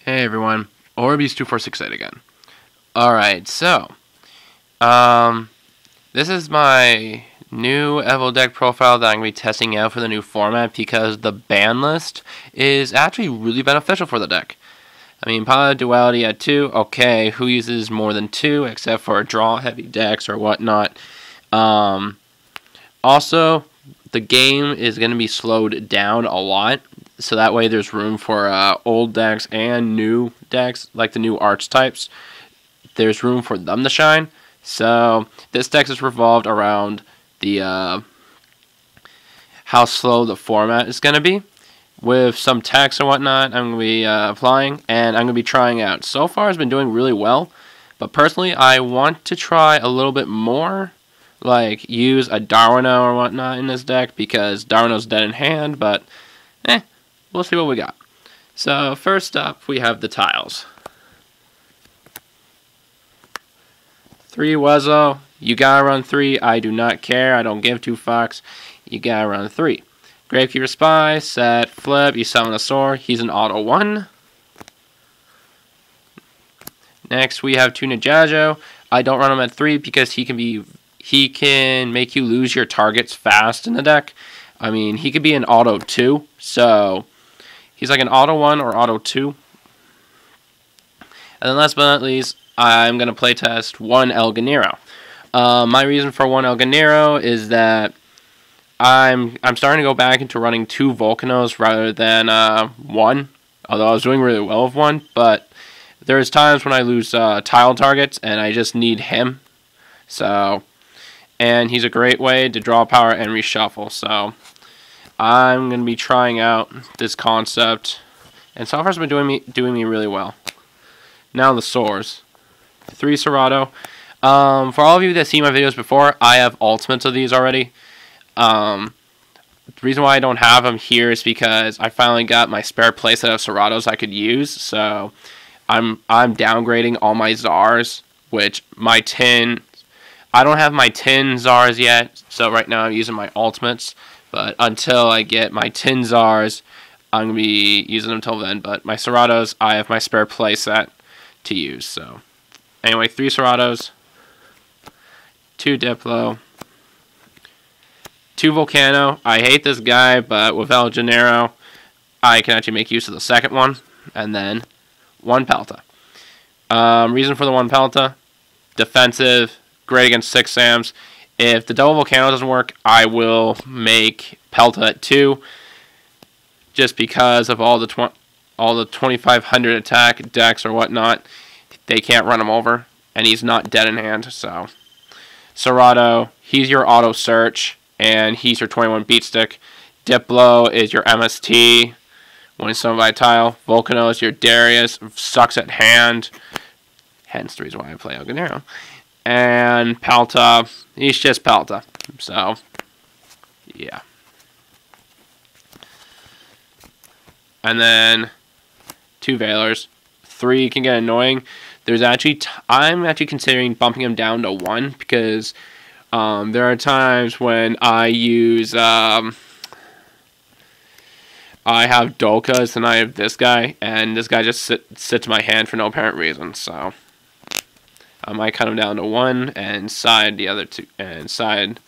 Hey everyone, Orbeez2468 again. Alright, so, um, this is my new Evil deck profile that I'm going to be testing out for the new format because the ban list is actually really beneficial for the deck. I mean, Pilot Duality at 2, okay, who uses more than 2 except for draw heavy decks or whatnot. Also, the game is going to be slowed down a lot, so that way there's room for old decks and new decks, like the new archetypes. There's room for them to shine. So this deck is revolved around the how slow the format is going to be. With some text and whatnot, I'm going to be applying, and I'm going to be trying out. So far, it's been doing really well, but personally, I want to try a little bit more. Like, use a Darwino or whatnot in this deck, because Darwino's dead in hand, but, we'll see what we got. So, first up, we have the tiles. 3 Wezzo, you gotta run 3, I do not care, I don't give 2 fucks, you gotta run 3. Gravekeeper Spy, set, flip, you summon a sword, he's an auto 1. Next, we have 2 Nijajo. I don't run him at 3 because he can make you lose your targets fast in the deck. I mean, he could be an auto 2, so he's like an auto 1 or auto 2. And then last but not least, I'm going to playtest 1 El Ganero. My reason for 1 El Ganero is that I'm starting to go back into running 2 Volcanos rather than 1, although I was doing really well with 1, but there's times when I lose tile targets and I just need him. So, and he's a great way to draw power and reshuffle. So, I'm going to be trying out this concept, and so far it's been doing me really well. Now the swords. 3 Serato. For all of you that see my videos before, I have ultimates of these already. The reason why I don't have them here is because I finally got my spare playset of Seratos I could use. So I'm downgrading all my Zars, which my tin. I don't have my tin Zars yet, so right now I'm using my ultimates. But until I get my tin Zars, I'm gonna be using them until then. But my Seratos, I have my spare playset to use. So anyway, 3 Seratos, 2 Diplo, 2 Volcano. I hate this guy, but with El Ganero, I can actually make use of the second one. And then 1 Pelta. Reason for the 1 Pelta, defensive, great against 6 Sams. If the double Volcano doesn't work, I will make Pelta at 2, just because of all the 2500 attack decks or whatnot. They can't run him over, and he's not dead in hand. So Serato, he's your auto search, and he's your 21 beat stick. Diplo is your MST when summoned by a tile. Volcano is your Darius, sucks at hand, hence the reason why I play El Ganero. And Pelta, he's just Pelta. So, yeah. And then 2 Veilers. 3 can get annoying. There's actually I'm actually considering bumping him down to 1 because there are times when I use I have Dolkas and I have this guy, and this guy just sits in my hand for no apparent reason. So I might cut him down to 1 and side the other 2 and side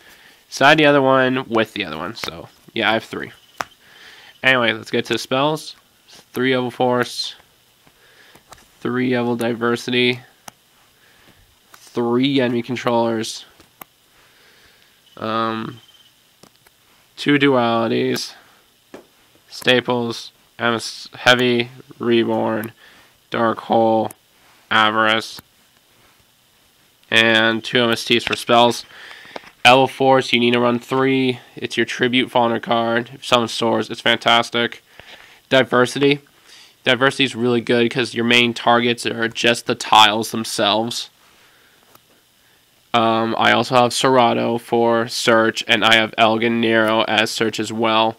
the other one with the other one. So yeah, I have 3. Anyway, let's get to the spells. 3 Evil Force, 3 Evil Diversity, 3 enemy controllers, 2 dualities, staples, heavy, reborn, dark hole, avarice, and 2 MSTs for spells. Evil Force, you need to run 3. It's your tribute Fauner card. If someone swords, it's fantastic. Diversity. Diversity is really good because your main targets are just the tiles themselves. I also have Serato for search, and I have El Ganero as search as well.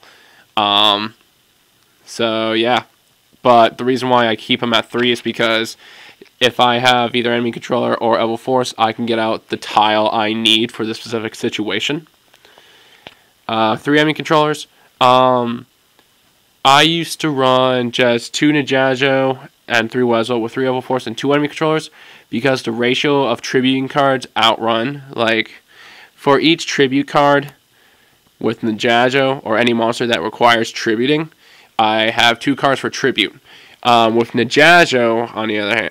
So yeah, but the reason why I keep him at 3 is because if I have either enemy controller or Evil Force, I can get out the tile I need for this specific situation. 3 enemy controllers. I used to run just 2 Nijajo and 3 Wezzel with 3 Evil Force and 2 enemy controllers, because the ratio of tributing cards outrun, like, for each tribute card with Najajo or any monster that requires tributing, I have 2 cards for tribute. With Najajo, on the other hand,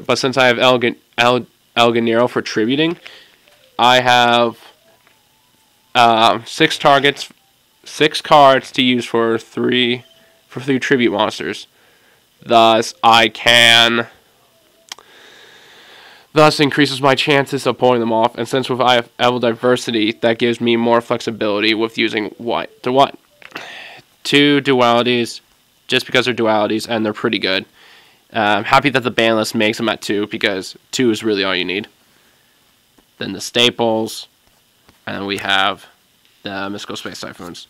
but since I have Elganiro for tributing, I have 6 cards to use for 3 tribute monsters. Thus increases my chances of pulling them off. And since I have Evil Diversity, that gives me more flexibility with using what to what. 2 dualities, just because they're dualities and they're pretty good. I'm happy that the ban list makes them at 2, because 2 is really all you need. Then the staples, and then we have the Mystical Space Typhoons.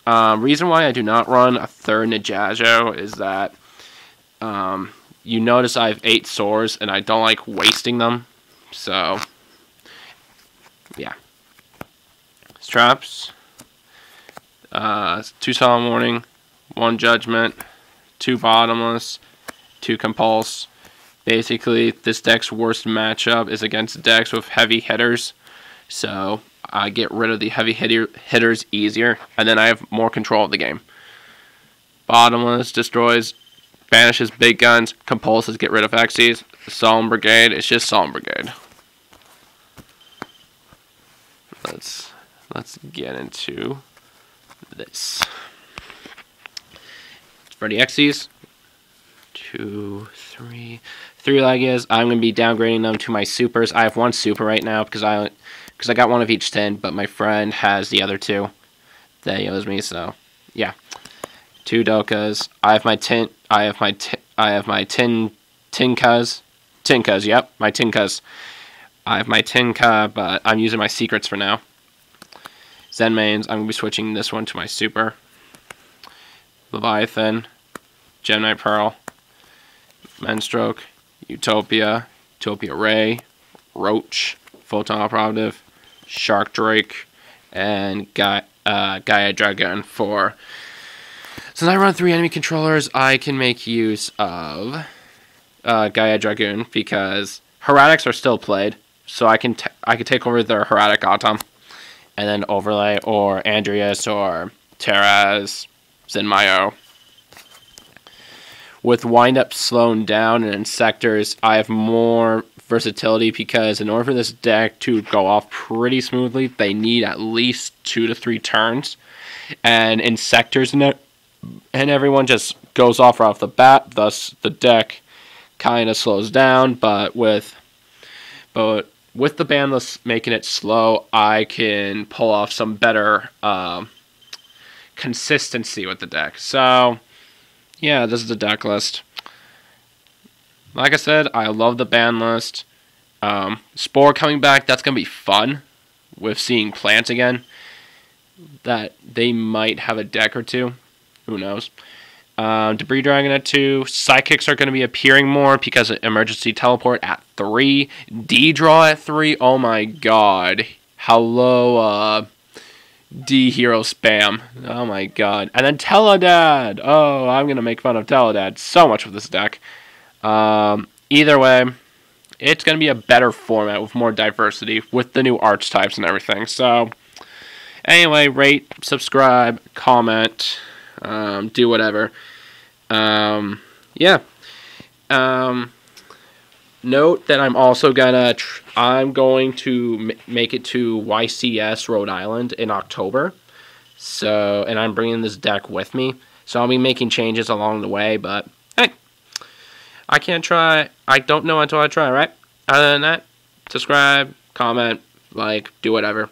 Reason why I do not run a 3rd Najajo is that you notice I have 8 swords, and I don't like wasting them. So, yeah. Straps. 2 Solemn Warning, 1 Judgment, 2 Bottomless, 2 Compulse. Basically, this deck's worst matchup is against decks with heavy hitters. So, I get rid of the heavy hitters easier, and then I have more control of the game. Bottomless destroys, banishes big guns. Compulses get rid of Xyz. Solemn Brigade, it's just Solemn Brigade. Let's get into this. For the Xyz, 2, 3 Legias. I'm going to be downgrading them to my supers. I have 1 super right now because I got 1 of each tin, but my friend has the other 2 that he owes me. So yeah, 2 Dokas. I have my tin. I have my Tinkas. Yep, my Tinkas. I have my Tinka, but I'm using my secrets for now. Zen mains. I'm gonna be switching this one to my super. Leviathan, Gemini Pearl, Menstroke, Utopia Ray, Roach, Photon Operative, Shark Drake, and Gaia Dragon for. Since I run 3 enemy controllers, I can make use of Gaia Dragoon because Heretics are still played, so I can take over their Heretic Autumn, and then overlay or Andreas or Terraz, Zenmayo. With windup slowing down and in sectors, I have more versatility because in order for this deck to go off pretty smoothly, they need at least 2 to 3 turns. And in sectors, and everyone just goes off right off the bat, thus the deck kind of slows down. But with the ban list making it slow, I can pull off some better consistency with the deck. So yeah, this is the deck list. Like I said, I love the ban list. Spore coming back, that's going to be fun with seeing plants again. That they might have a deck or 2. Who knows? Debris Dragon at 2. Psychics are going to be appearing more because of Emergency Teleport at 3. D-Draw at 3. Oh my god. Hello, D-Hero spam. Oh my god. And then Teledad. Oh, I'm going to make fun of Teledad so much with this deck. Either way, it's going to be a better format with more diversity with the new archetypes and everything. So, anyway, rate, subscribe, comment, do whatever. Yeah. Note that I'm also I'm going to make it to YCS Rhode Island in October. So, and I'm bringing this deck with me. So I'll be making changes along the way, but hey, I can't try. I don't know until I try, right? Other than that, subscribe, comment, like, do whatever.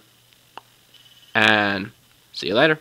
And see you later.